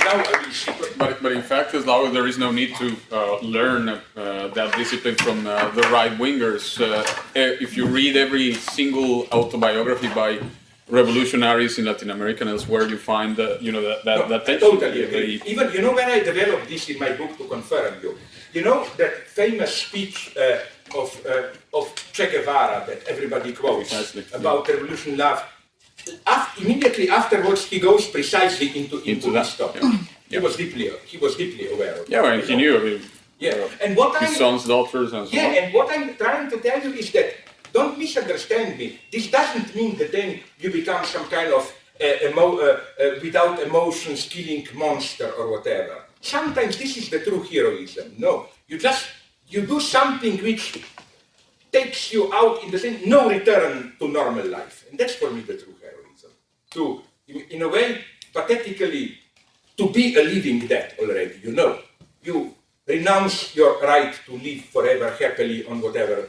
now I will see. But in fact, as long as there is no need to learn that discipline from the right-wingers, if you read every single autobiography by revolutionaries in Latin America and elsewhere, you find that that tension. Totally agree. Even when I developed this in my book to confirm you, that famous speech of Che Guevara that everybody quotes about revolution love. Immediately afterwards, he goes precisely into that topic. Yeah. He was deeply aware of it. Yeah, well, he knew. And what his sons, daughters, and so on. And what I'm trying to tell you is that, don't misunderstand me. This doesn't mean that then you become some kind of without emotions killing monster or whatever. Sometimes this is the true heroism. No, you do something which takes you out in the sense no return to normal life, and that's for me the true heroism. To, in a way, pathetically, to be a living death already. You renounce your right to live forever happily on whatever.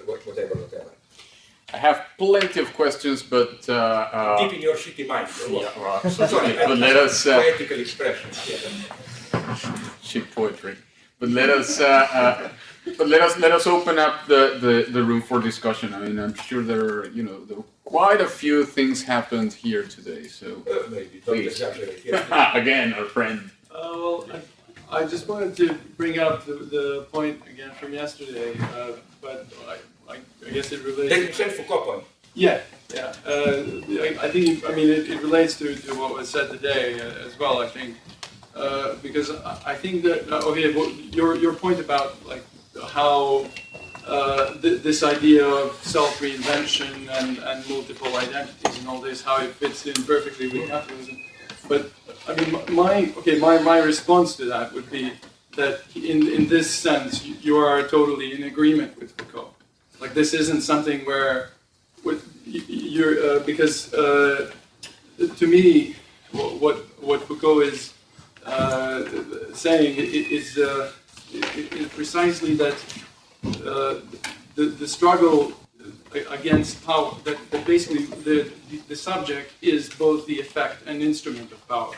I have plenty of questions, but deep in your shitty mind. Well, absolutely. But let us poetical expression. Shit poetry. But let us open up the room for discussion. I mean, I'm sure there are quite a few things happened here today. So maybe don't exaggerate. Again, our friend. Well, I just wanted to bring up the point again from yesterday, but I guess it relates. The self-Foucault point. Yeah. I think it relates to what was said today as well. I think because I think that your point about like how this idea of self-reinvention and multiple identities and all this, how it fits in perfectly with capitalism. But I mean, my response to that would be that in this sense, you are totally in agreement with Foucault. Like this isn't something where you're because to me, what Foucault is saying is precisely that the struggle against power, that basically the subject is both the effect and instrument of power.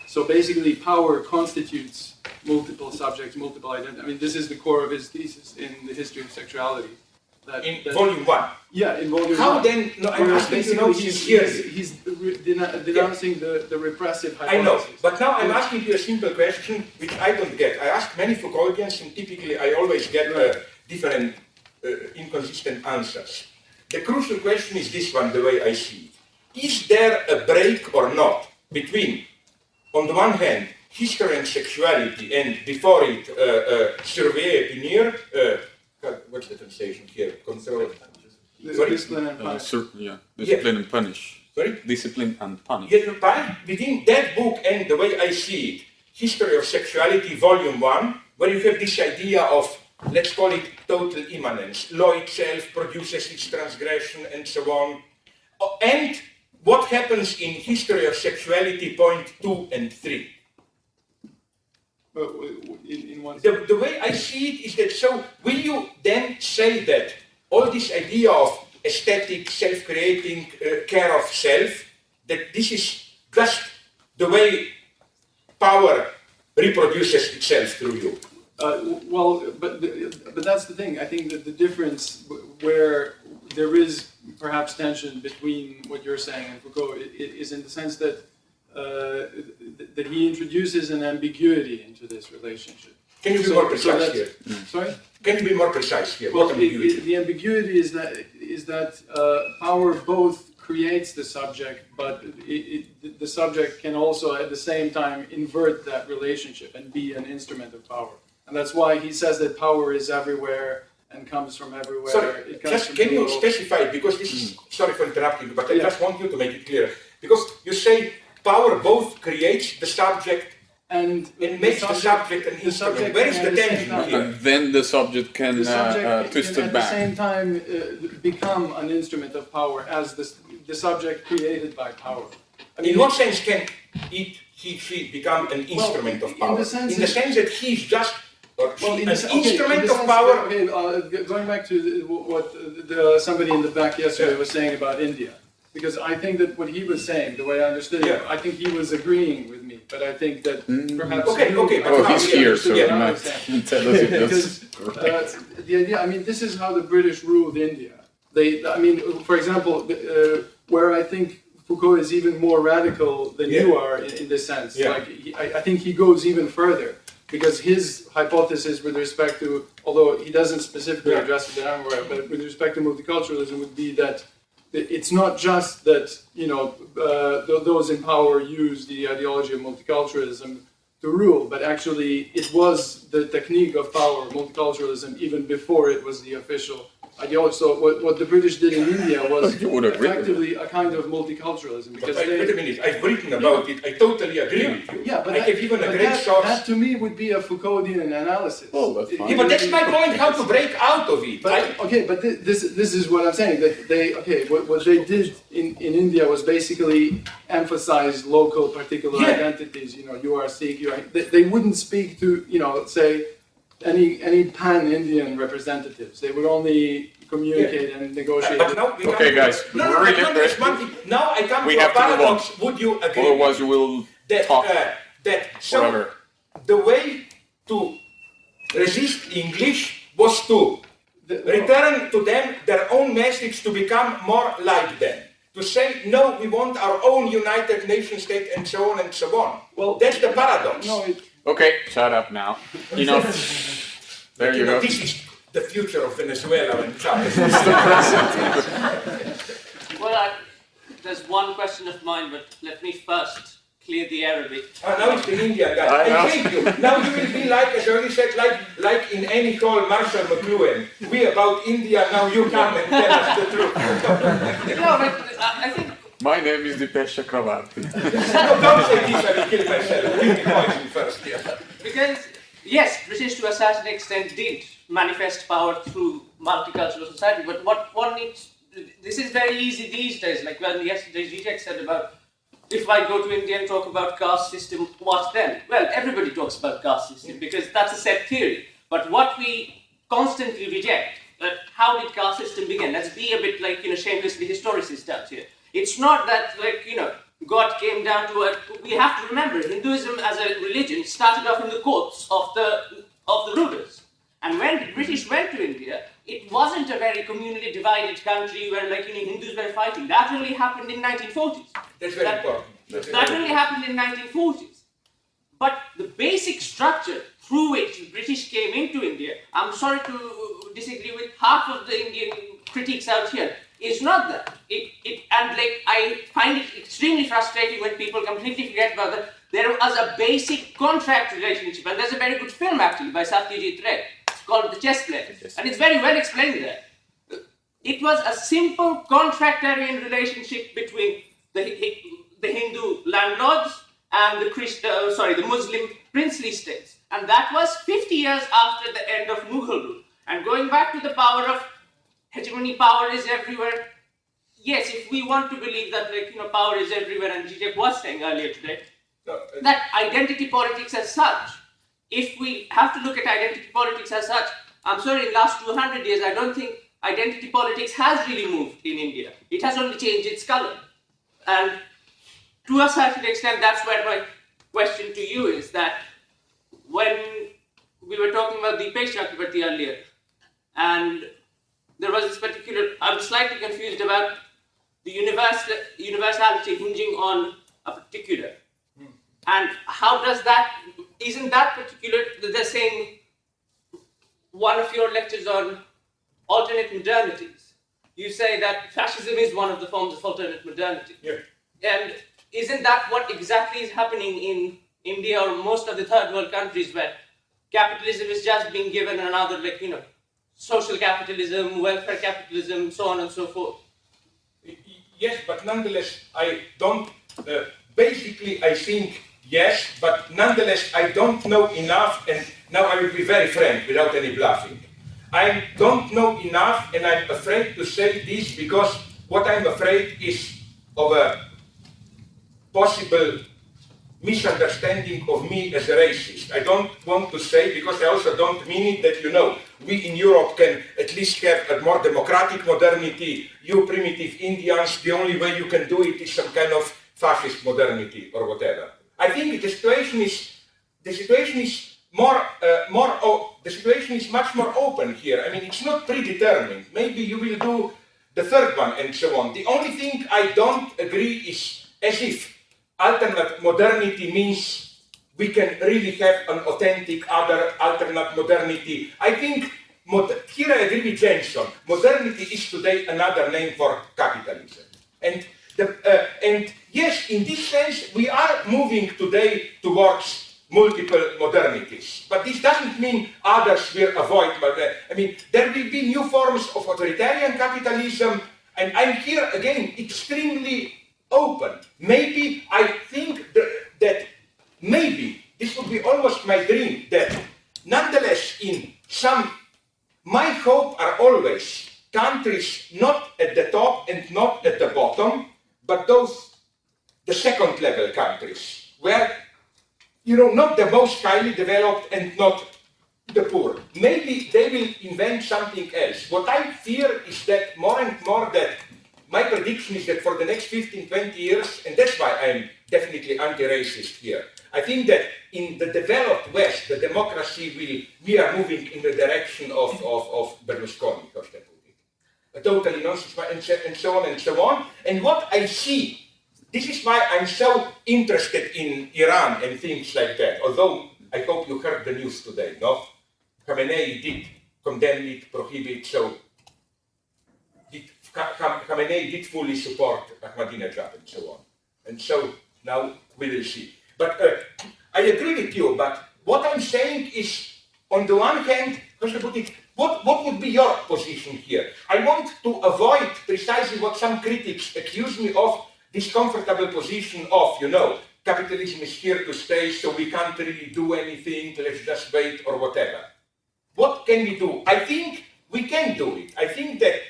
So basically power constitutes multiple subjects, multiple identities. I mean, this is the core of his thesis in the history of sexuality. In volume 1. Yeah, in volume 1. How then, I'm asking you he's denouncing the repressive hypothesis. I know, but now I'm asking you a simple question which I don't get. I ask many Foucaultians and typically I always get different inconsistent answers. The crucial question is this one, the way I see it. Is there a break or not between, on the one hand, history and sexuality, and before it, surveiller punir, what's the translation here? Control. Discipline and punish. Discipline and punish. Sorry? Discipline and punish. Yeah, within that book and the way I see it, History of Sexuality, Volume 1, where you have this idea of, let's call it total immanence. Law itself produces its transgression and so on. And what happens in History of Sexuality, point 2 and 3. The way I see it is that, so will you then say that all this idea of aesthetic, self-creating, care of self, that this is just the way power reproduces itself through you? But that's the thing. I think that the difference where there is perhaps tension between what you're saying and Foucault is in the sense that that he introduces an ambiguity into this relationship. Can you be more precise here? Sorry? Can you be more precise here? Well, the ambiguity is that power both creates the subject, but the subject can also at the same time invert that relationship and be an instrument of power. And that's why he says that power is everywhere and comes from everywhere. Sorry, can you specify it? Because this is, sorry for interrupting you, but I just want you to make it clear. Because you say power both creates the subject and makes the subject an instrument. Where is the tension here? And then the subject can twist it back. At the same time become an instrument of power as the subject created by power. I mean, in what sense can she become an instrument of power? In the sense that he's just an instrument of power. Going back to what somebody in the back yesterday was saying about India. Because I think that what he was saying, the way I understood it, I think he was agreeing with me but I think that perhaps Okay, but Oh, he's here, so he Yeah. might tell us if that's because correct. the idea, I mean, this is how the British ruled India. I mean, for example, where I think Foucault is even more radical than you are in this sense. Yeah. Like, I think he goes even further, because his hypothesis with respect to, although he doesn't specifically address it that I'm aware of, but with respect to multiculturalism would be that it's not just that, you know, those in power use the ideology of multiculturalism to rule, but actually it was the technique of power, multiculturalism, even before it was the official ideology. So what the British did in India was effectively a kind of multiculturalism. Because wait a minute, I've written about it, I totally agree with you. Yeah, but I give even a great source. that to me would be a Foucauldian analysis. Oh, that's fine. Yeah, but that's my point, how to break out of it. But, okay, but this is what I'm saying, that what they did in India was basically emphasize local particular identities. You know, you are Sikh, they wouldn't speak to, you know, say, any pan-Indian representatives. They would only communicate and negotiate. But now we Okay, guys, No, really there's one thing. Now I come we to have a to move on. paradox. Would you agree? Otherwise, you will talk So forever. the way to resist English was to return to them their own message to become more like them. To say, no, we want our own United Nations state and so on and so on. Well, that's the paradox. No, Okay, shut up now. Enough. There you go. This is the future of Venezuela and Chavez. Well, there's one question of mine, but let me first clear the air a bit. Now it's the Indian guy. I hate you. Now you will be like, as already said, like in any call Marshall McLuhan. We about India, now you come and tell us the truth. No, but I think... My name is Dipesh Chakravarti. No, don't say this, I will kill myself. Give me poison first, yeah. Because, yes, British to a certain extent did manifest power through multicultural society, but what one needs... This is very easy these days, like when yesterday Zizek said about, if I go to India and talk about caste system, what then? Well, everybody talks about caste system because that's a set theory. But what we constantly reject, how did caste system begin? Let's be a bit like, you know, shamelessly historicist out here. It's not that, like, you know, God came down to it. We have to remember, Hinduism as a religion started off in the courts of the rulers. And when the British went to India, it wasn't a very communally divided country where, like, you know, Hindus were fighting. That really happened in 1940s. That's very important. That really happened in 1940s. But the basic structure through which the British came into India, I'm sorry to disagree with half of the Indian critics out here, is not that. And like, I find it extremely frustrating when people completely forget about that. There was a basic contract relationship, and there's a very good film actually by Satyajit Ray. It's called The Chess Player, and it's very well explained there. It was a simple contractarian relationship between the Hindu landlords and the Muslim princely states, and that was 50 years after the end of Mughal rule. And going back to the power of hegemony, power is everywhere. Yes, if we want to believe that, like, you know, power is everywhere, and Zizek was saying earlier today, that identity politics as such, if we have to look at identity politics as such, I'm sorry, in the last 200 years, I don't think identity politics has really moved in India. It has only changed its color. And to a certain extent, that's where my question to you is that when we were talking about Dipesh Chakravarti earlier, and there was this particular, I'm slightly confused about the universality hinging on a particular. And how does that, isn't that particular, the same, one of your lectures on alternate modernities, you say that fascism is one of the forms of alternate modernity. Yeah. And isn't that what exactly is happening in India or most of the third world countries where capitalism is just being given another, like, you know, social capitalism, welfare capitalism, so on and so forth? Yes, but nonetheless, I don't, basically I think yes, but nonetheless I don't know enough, and now I will be very frank without any bluffing. I don't know enough, and I'm afraid to say this because what I'm afraid is of a possible misunderstanding of me as a racist. I don't want to say, because I also don't mean it, that, you know, we in Europe can at least have a more democratic modernity. You primitive Indians, the only way you can do it is some kind of fascist modernity or whatever. I think the situation is much more open here. I mean, it's not predetermined. Maybe you will do the third one and so on. The only thing I don't agree is as if alternate modernity means we can really have an authentic other alternate modernity. I think here I agree with Jensen. Modernity is today another name for capitalism. And yes, in this sense, we are moving today towards multiple modernities. But this doesn't mean others will avoid. I mean, there will be new forms of authoritarian capitalism, and I'm here again extremely open. Maybe I think that maybe this would be almost my dream, that nonetheless in some, my hope are always countries not at the top and not at the bottom, but those, the second level countries, where, you know, not the most highly developed and not the poor. Maybe they will invent something else. What I fear is that more and more that my prediction is that for the next 15, 20 years, and that's why I'm definitely anti-racist here, I think that in the developed West, the democracy we are moving in the direction of Berlusconi, totally nonsense, and so on and so on. And what I see, this is why I'm so interested in Iran and things like that, although I hope you heard the news today, no? Khamenei did condemn it, prohibit, so Khamenei did fully support Ahmadinejad and so on. And so now we will see. But I agree with you, but what I'm saying is, on the one hand, what would be your position here? I want to avoid precisely what some critics accuse me of, this comfortable position of, you know, capitalism is here to stay, so we can't really do anything, let's just wait or whatever. What can we do? I think we can do it. I think that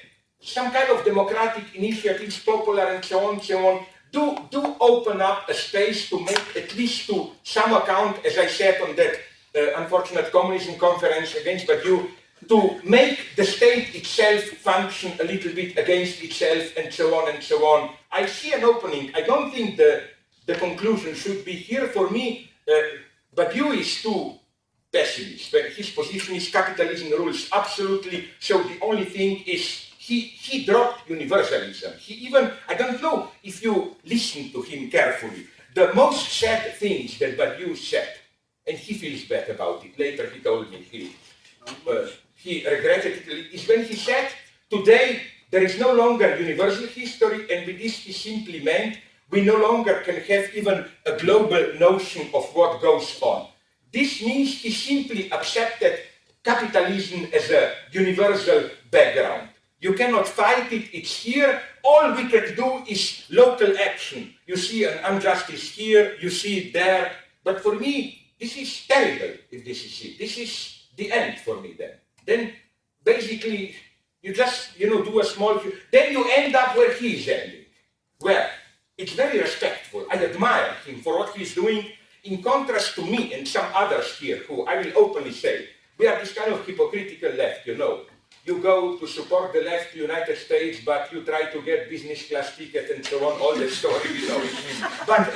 some kind of democratic initiatives, popular and so on, do open up a space to make at least to some account, as I said on that unfortunate communism conference against Badiou, to make the state itself function a little bit against itself and so on and so on. I see an opening. I don't think the conclusion should be here. For me, Badiou is too pessimist. His position is capitalism rules absolutely. So the only thing is he dropped universalism. He even, I don't know if you listen to him carefully, the most sad things that Badiou said, and he feels bad about it. Later he told me he regretted it, is when he said, today there is no longer universal history, and with this he simply meant we no longer can have even a global notion of what goes on. This means he simply accepted capitalism as a universal background. You cannot fight it, it's here. All we can do is local action. You see an injustice here, you see it there. But for me, this is terrible if this is it. This is the end for me then. Then basically, you just, do a small, then you end up where he is ending. Where it's very respectful. I admire him for what he's doing, in contrast to me and some others here who I will openly say, we are this kind of hypocritical left, You go to support the left United States, but you try to get business class ticket and so on, all the story we know. But,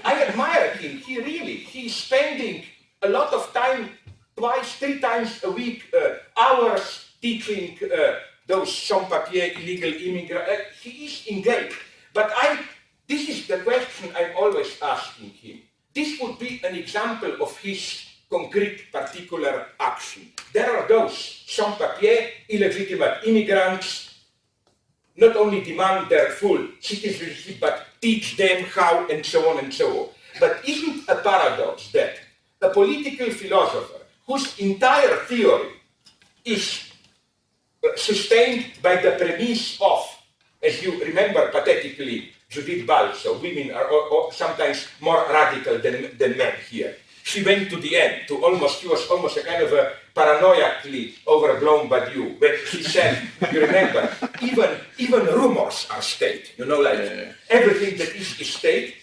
I admire him. He's spending a lot of time, 2-3 times a week, hours teaching those sans-papiers, illegal immigrants. He is engaged. But this is the question I'm always asking him. This would be an example of his concrete particular action. There are those sans-papiers, illegitimate immigrants, not only demand their full citizenship, but teach them how and so on and so on. But isn't a paradox that a political philosopher whose entire theory is sustained by the premise of, as you remember pathetically, Judith Balso, women are sometimes more radical than men here. She went to the end, she was almost a kind of a paranoiacally overblown Badiou, when she said, you remember, even rumors are state, everything that is state.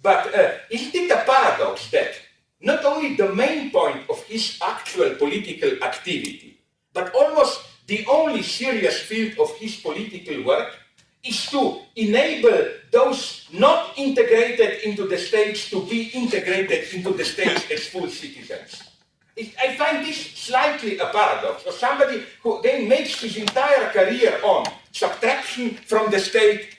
But isn't it a paradox that not only the main point of his actual political activity, but almost the only serious field of his political work is to enable those not integrated into the states to be integrated into the states as full citizens. I find this slightly a paradox. Or somebody who then makes his entire career on subtraction from the state,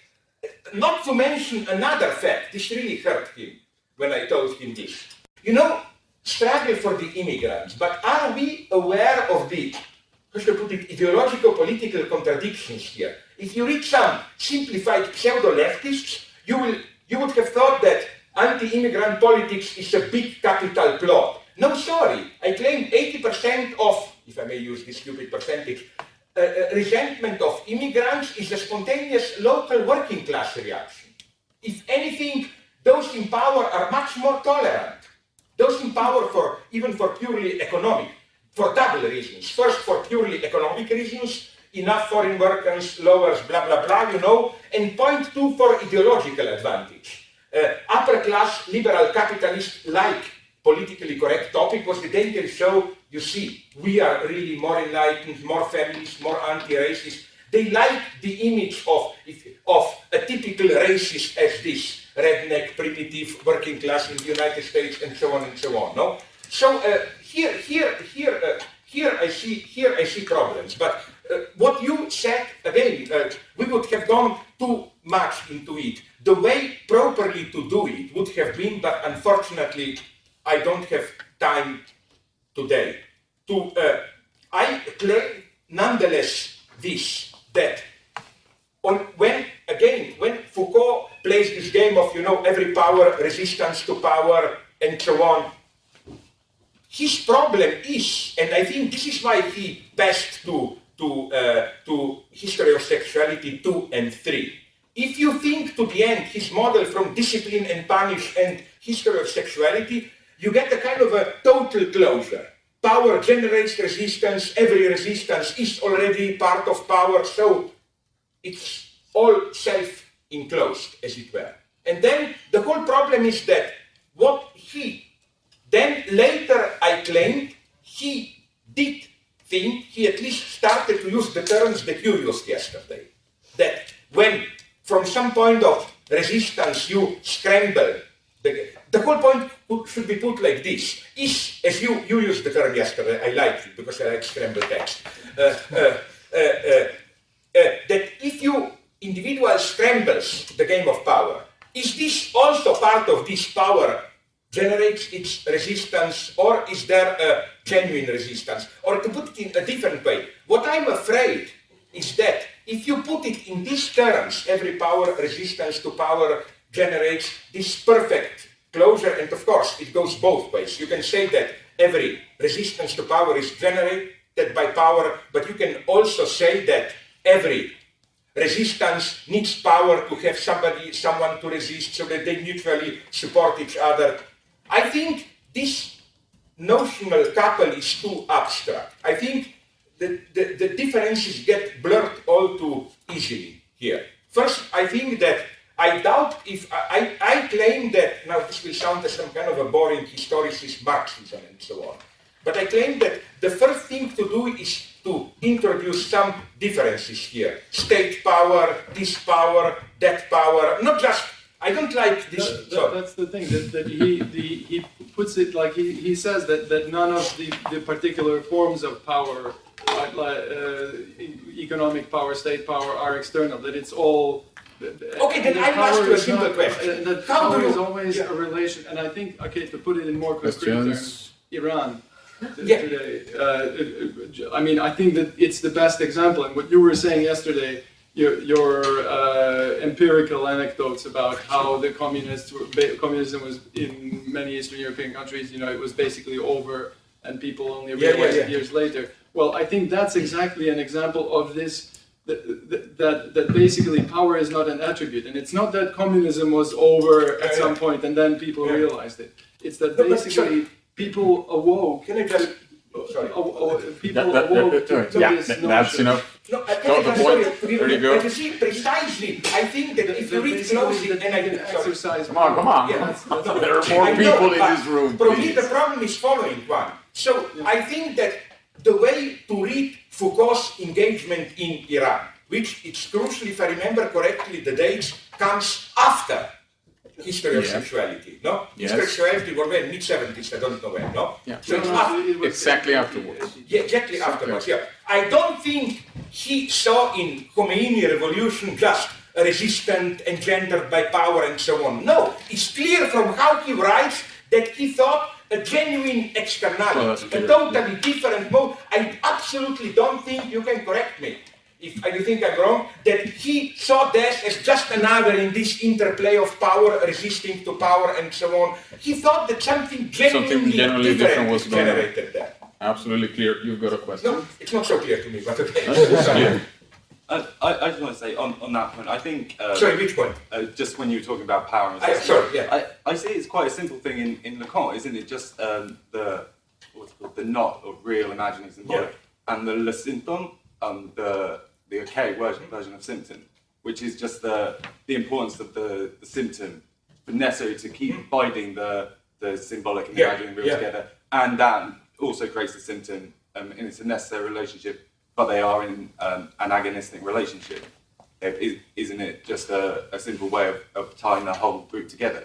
not to mention another fact. This really hurt him when I told him this. You know, struggle for the immigrants, but are we aware of the, how should I put it, ideological political contradictions here? If you read some simplified pseudo-leftists, you would have thought that anti-immigrant politics is a big capital plot. No, sorry, I claim 80% of, if I may use this stupid percentage, resentment of immigrants is a spontaneous local working class reaction. If anything, those in power are much more tolerant. Those in power even for purely economic, for double reasons. First, for purely economic reasons, enough foreign workers, lowers, blah, blah, blah, you know, and point two, for ideological advantage. Upper class, liberal capitalists like politically correct topic, because then they show, you see, we are really more enlightened, more feminist, more anti-racist. They like the image of a typical racist as this, redneck, primitive, working class in the United States, and so on and so on. No, so here I see problems. But what you said again, we would have gone too much into it. The way properly to do it would have been, but unfortunately, I don't have time today. I claim nonetheless this, that when Foucault plays this game of, you know, every power, resistance to power, and so on, his problem is, and I think this is why he passed to History of Sexuality 2 and 3. If you think to the end his model from Discipline and Punish and History of Sexuality, you get a kind of a total closure. Power generates resistance, every resistance is already part of power, so it's all self-enclosed, as it were. And then the whole problem is that what then later I claimed, he did think, he at least started to use the terms that you used yesterday. That when from some point of resistance you scramble, the whole point should be put like this. Is, as you used the term yesterday, I liked it because I like scrambled text. That if you individual scrambles the game of power, is this also part of this power generates its resistance, or is there a genuine resistance? Or to put it in a different way, what I'm afraid is that if you put it in these terms, every power, resistance to power generates this perfect closure, and of course it goes both ways. You can say that every resistance to power is generated by power, but you can also say that every resistance needs power to have someone to resist, so that they mutually support each other. I think this notional couple is too abstract. I think the differences get blurred all too easily here. First, I think that I doubt if I claim that, now this will sound as some kind of a boring historicist Marxism and so on, but I claim that the first thing to do is to introduce some differences here. State power, this power, that power, not just, I don't like this. That's the thing, that he puts it like, he says that none of the particular forms of power, economic power, state power, are external, that it's all... Okay, then I ask you a simple question. That power is always a relation, and I think, okay, to put it in more concrete terms, Iran today, I mean, I think that it's the best example, and what you were saying yesterday, your empirical anecdotes about how the communism was in many Eastern European countries, you know, it was basically over, and people only realized it years later. Well, I think that's exactly an example of this. That basically power is not an attribute, and it's not that communism was over at some point and then people realized it. It's that basically people awoke. Can I just? People awoke to this notion. That's enough. No, the point. There you go. But you see, precisely, I think that if you read closely, and I can exercise. Come on. Yeah, no, there are more people in this room. For me, the problem is following one. So I think that the way to read Foucault's engagement in Iran which it's crucial, if I remember correctly, the dates comes after history of sexuality, no? Yes. History of sexuality was when, mid-70s, I don't know when, no? Yeah. So it's No, after. it was- Exactly afterwards. Yeah, exactly afterwards, yeah. I don't think he saw in Khomeini revolution just a resistance engendered by power and so on. No, it's clear from how he writes that he thought a genuine externality, a totally different mode. I absolutely don't think, you can correct me if you think I'm wrong, that he saw death as just another in this interplay of power, resisting to power and so on. He thought that something genuinely different was was generated there. Absolutely clear. You've got a question. No, it's not so clear to me, but okay. Yeah. I just want to say on that point, I think... Sorry, which point? Just when you were talking about power and Sorry, yeah. I see it's quite a simple thing in Lacan, isn't it? Just the knot of real imagining symbolic, and the le symptôme, the archaic version of symptom, which is just the importance of the symptom, but necessary to keep binding the symbolic and imagining real together, and that also creates the symptom, and it's a necessary relationship, but they are in an agonistic relationship. Isn't it just a simple way of tying the whole group together?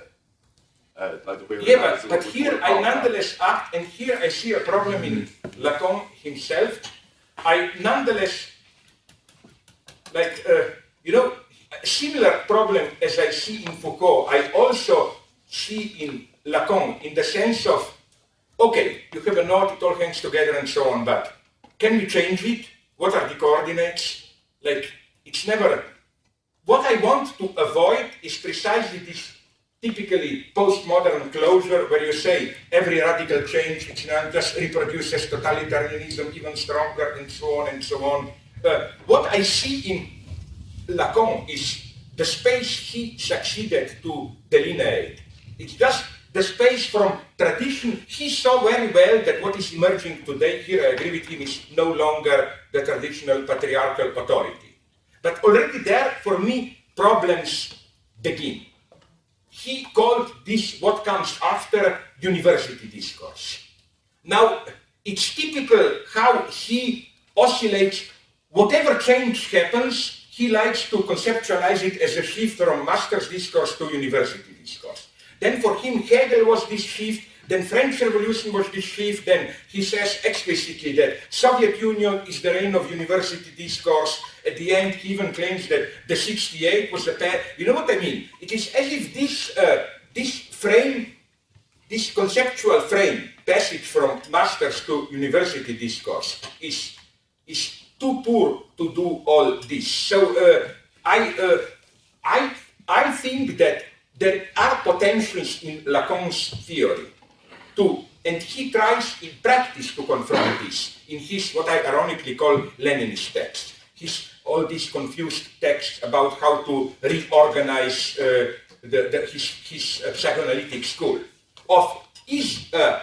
Like the but here I nonetheless act, and here I see a problem in Lacan himself. I nonetheless, a similar problem as I see in Foucault, I also see in Lacan, in the sense of, okay, you have a knot, it all hangs together and so on, but can we change it? What are the coordinates? Like, it's never... What I want to avoid is precisely this typically postmodern closure where you say every radical change just reproduces totalitarianism even stronger and so on and so on. What I see in Lacan is the space he succeeded to delineate. It's just the space from tradition. He saw very well that what is emerging today, here I agree with him, is no longer the traditional patriarchal authority. But already there, for me, problems begin. He called this, what comes after, university discourse. Now, it's typical how he oscillates. Whatever change happens, he likes to conceptualize it as a shift from master's discourse to university discourse. Then for him, Hegel was this shift, then French Revolution was this shift, then he says explicitly that Soviet Union is the reign of university discourse. At the end, he even claims that the 68 was the path. You know what I mean? It is as if this conceptual frame, passage from masters to university discourse, is too poor to do all this. So I think that there are potentials in Lacan's theory and he tries in practice to confront this in his, what I ironically call Leninist text. All these confused texts about how to reorganize his psychoanalytic school. Is a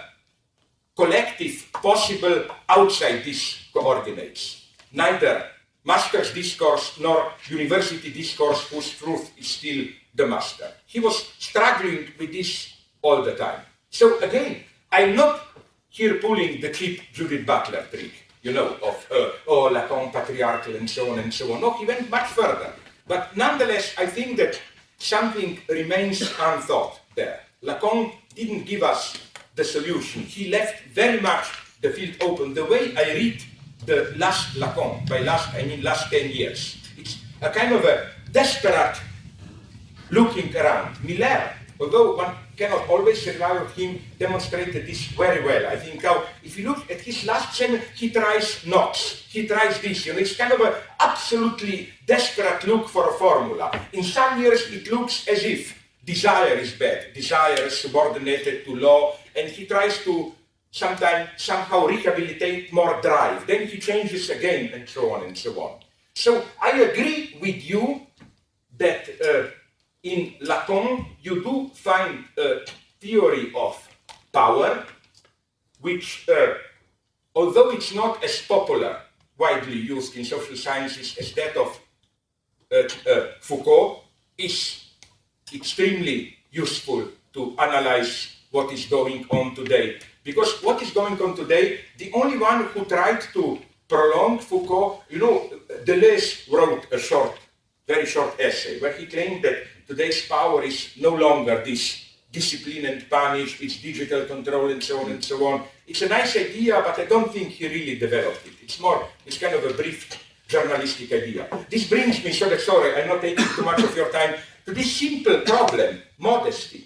collective possible outside these coordinates? Neither master's discourse nor university discourse whose truth is still the master. He was struggling with this all the time. So again, I'm not here pulling the cheap Judith Butler trick, of Lacan patriarchal and so on and so on. No, he went much further. But nonetheless, I think that something remains unthought there. Lacan didn't give us the solution. He left very much the field open. The way I read the last Lacan, by last I mean last 10 years, it's a kind of a desperate looking around. Miller, although one cannot always rely on him, demonstrated this very well. I think if you look at his last segment, he tries knots, he tries this, it's kind of an absolutely desperate look for a formula. In some years it looks as if desire is bad, desire is subordinated to law, and he tries to sometimes somehow rehabilitate more drive. Then he changes again, and so on and so on. So I agree with you that in Lacan, you do find a theory of power, which, although it's not as popular, widely used in social sciences as that of Foucault, is extremely useful to analyze what is going on today. Because what is going on today, the only one who tried to prolonged Foucault. You know, Deleuze wrote a very short essay where he claimed that today's power is no longer this discipline and punish, it's digital control and so on and so on. It's a nice idea, but I don't think he really developed it. It's kind of a brief journalistic idea. This brings me, sorry, I'm not taking too much of your time, to this simple problem, modesty.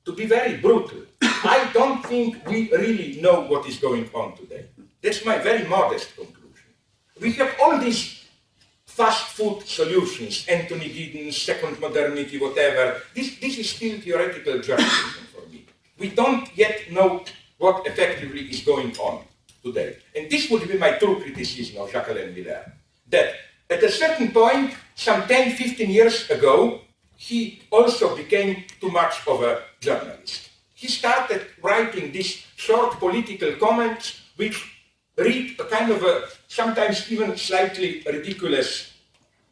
To be very brutal, I don't think we really know what is going on today. That's my very modest conclusion. We have all these fast food solutions, Anthony Giddens, second modernity, whatever. This is still theoretical journalism for me. We don't yet know what effectively is going on today. And this would be my true criticism of Jacques-Alain Miller. That at a certain point, some 10, 15 years ago, he also became too much of a journalist. He started writing these short political comments which read a kind of a, sometimes even slightly ridiculous,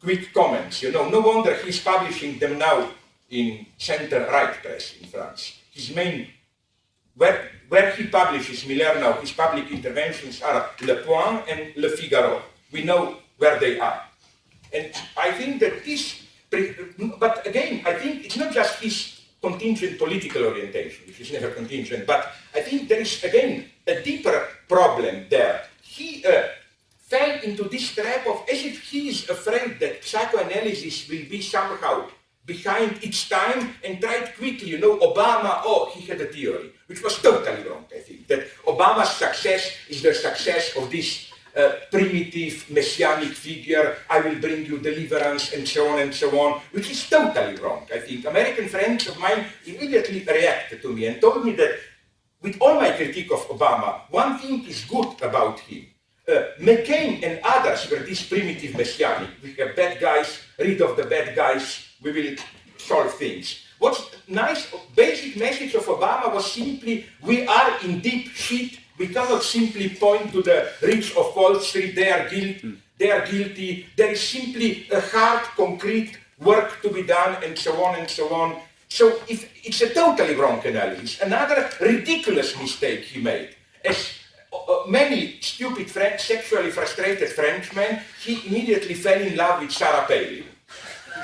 quick comments. You know, no wonder he's publishing them now in center-right press in France. His main, where he publishes Miller now, his public interventions are Le Point and Le Figaro. We know where they are. And I think that this, but again, I think it's not just his contingent political orientation, which is never contingent, but I think there is, again, a deeper problem there. He fell into this trap of, as if he is afraid that psychoanalysis will be somehow behind its time and tried quickly, you know, Obama, he had a theory, which was totally wrong, I think, that Obama's success is the success of this primitive messianic figure, I will bring you deliverance and so on, which is totally wrong, I think. American friends of mine immediately reacted to me and told me that with all my critique of Obama, one thing is good about him. McCain and others were this primitive messianic. We have bad guys, rid of the bad guys, we will solve things. What's nice, basic message of Obama was simply, we are in deep shit. We cannot simply point to the rich of Wall Street, they are guilty. There is simply a hard, concrete work to be done, and so on and so on. So if it's a totally wrong analysis. Another ridiculous mistake he made. As many stupid sexually frustrated Frenchmen, he immediately fell in love with Sarah Palin.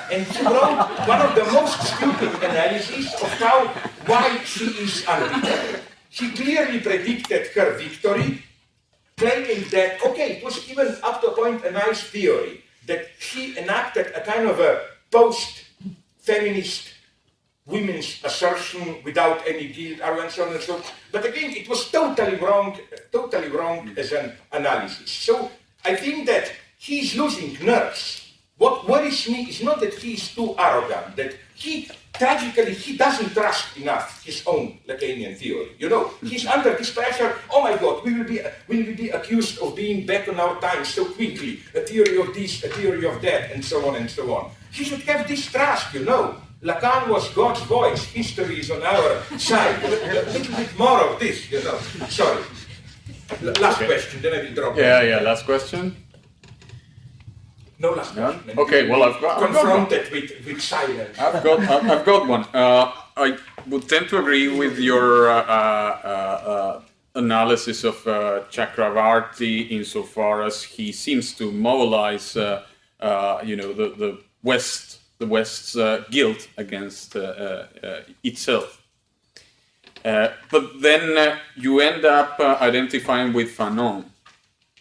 And he wrote one of the most stupid analyses of why she is unbeatable. He clearly predicted her victory, claiming that, okay, it was even up to a point a nice theory, that she enacted a kind of a post-feminist women's assertion without any guilt, and so on and so on. But again, it was totally wrong as an analysis. So I think that he's losing nerves. What worries me is not that he is too arrogant, that tragically, he doesn't trust enough his own Lacanian theory. You know, he's under this pressure, oh my God, will we be accused of being back on our time so quickly, a theory of this, a theory of that, and so on and so on. He should have this trust, you know. Lacan was God's voice, history is on our side. A little bit more of this, you know. Sorry. Last question, then I will drop it. Yeah, last question. No last question. Okay, well, I've got confronted with silence. I've got one. I would tend to agree with your analysis of Chakravarti insofar as he seems to mobilize, the West's guilt against itself. But then you end up identifying with Fanon.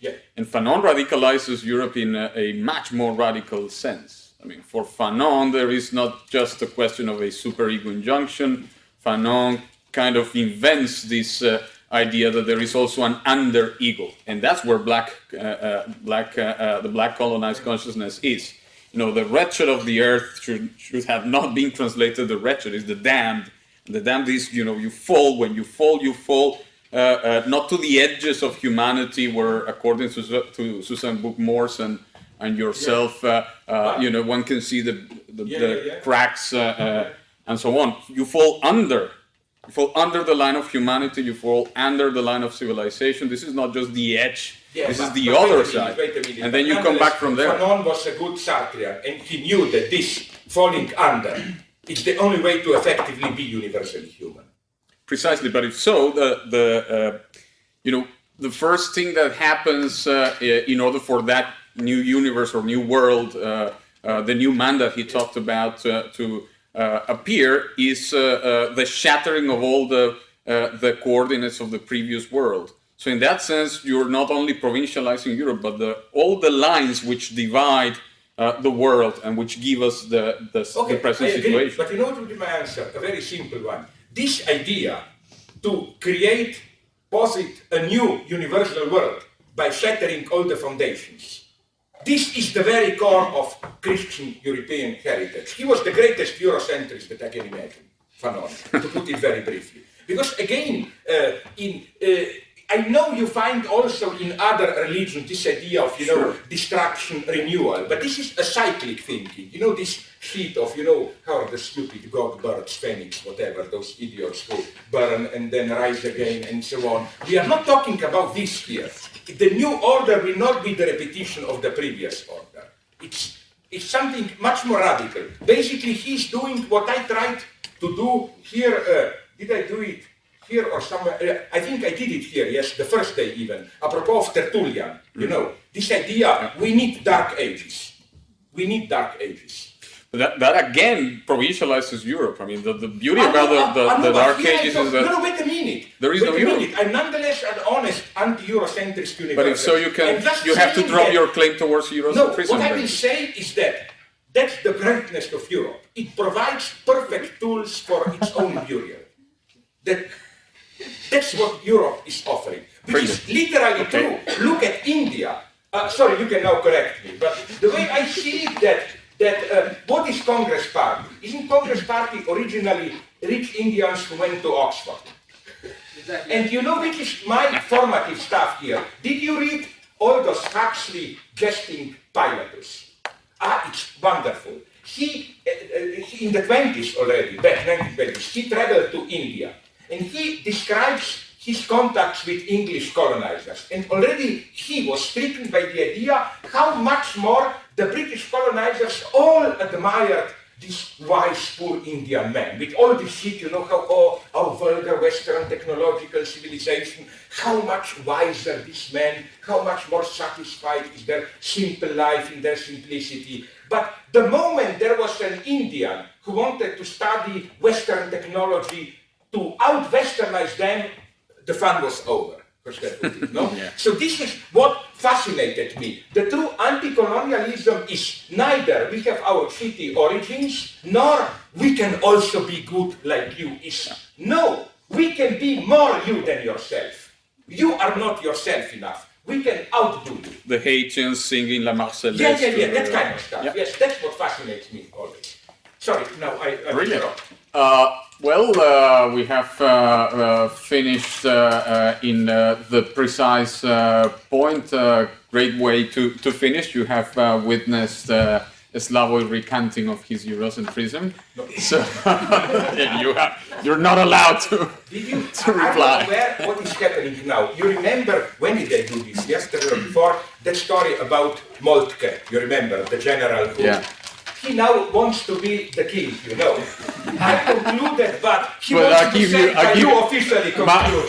Yeah. And Fanon radicalizes Europe in a much more radical sense. I mean, for Fanon, there is not just a question of a superego injunction. Fanon kind of invents this idea that there is also an under-ego. And that's where the black colonized consciousness is. You know, the wretched of the earth should have not been translated. The wretched is the damned. And the damned is, you fall. When you fall, you fall. Not to the edges of humanity, where, according to Susan Book-Morse and yourself, one can see the cracks and so on. You fall under. You fall under the line of humanity. You fall under the line of civilization. This is not just the edge. Yeah, this is the other side. Wait a minute. And then you come back from there. Fanon was a good Sartrean, and he knew that this falling under is the only way to effectively be universally human. Precisely, but if so, the first thing that happens in order for that new universe or new world, the new man that he talked about to appear, is the shattering of all the coordinates of the previous world. So in that sense, you're not only provincializing Europe, but all the lines which divide the world and which give us the present situation. But you know what would be my answer? A very simple one. This idea to create, posit a new universal world by shattering all the foundations. This is the very core of Christian European heritage. He was the greatest Eurocentrist that I can imagine, Fanon, to put it very briefly. Because again, I know you find also in other religions this idea of, destruction, renewal, but this is a cyclic thinking. You know, this sheet of, how are the stupid god birds, phoenix, whatever, those idiots who burn and then rise again and so on. We are not talking about this here. The new order will not be the repetition of the previous order. It's something much more radical. Basically, he's doing what I tried to do here. Did I do it here or somewhere? I think I did it here, yes, the first day even. Apropos of Tertullian, this idea, we need dark ages. We need dark ages. That again provincializes Europe. I mean, the beauty about the dark ages is that... No, wait a minute. There is no Europe. I'm nonetheless an honest anti-Eurocentrist universalist. But if so, you have to drop your claim towards Eurocentrism. No, what I will say is that that's the greatness of Europe. It provides perfect tools for its own burial. That's what Europe is offering. Which is literally true. Look at India. Sorry, you can now correct me. But the way I see it, that what is Congress Party? Isn't Congress Party originally rich Indians who went to Oxford? Exactly. And you know which is my formative stuff here? Did you read Aldous Huxley Jesting Pilatus? It's wonderful. He in the 20s already, back 1920s, he traveled to India. And he describes his contacts with English colonizers. And already he was stricken by the idea how much more the British colonizers all admired this wise, poor Indian man. With all this shit, how our vulgar Western technological civilization, how much wiser this man, how much more satisfied is their simple life in their simplicity. But the moment there was an Indian who wanted to study Western technology to out-Westernize them, the fun was over. Yeah. So this is what fascinated me. The true anti-colonialism is neither we have our shitty origins, nor we can also be good like you is. No, we can be more you than yourself. You are not yourself enough. We can outdo you. The Haitians singing La Marseillaise. Yeah, that kind of stuff. Yeah. Yes, that's what fascinates me always. Sorry, now I brilliant. We have finished in the precise point. Great way to finish. You have witnessed Slavoj recanting of his Eurocentrism. No. So you're not allowed to reply. I'm aware what is happening now. You remember, when did I do this? Yesterday or before? The story about Moltke. You remember, the general who... Yeah. He now wants to be the king, I concluded, but he wants to say, you officially conclude.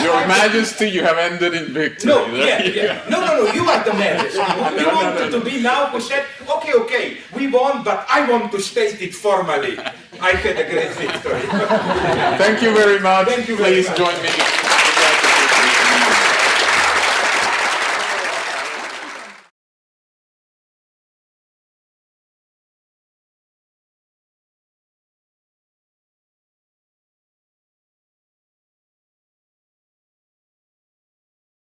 Your Majesty, you have ended in victory. No, No, you are the Majesty. You wanted to be now who said, okay, we won, but I want to state it formally. I had a great victory. Thank you very much. Thank you very much. Please join me.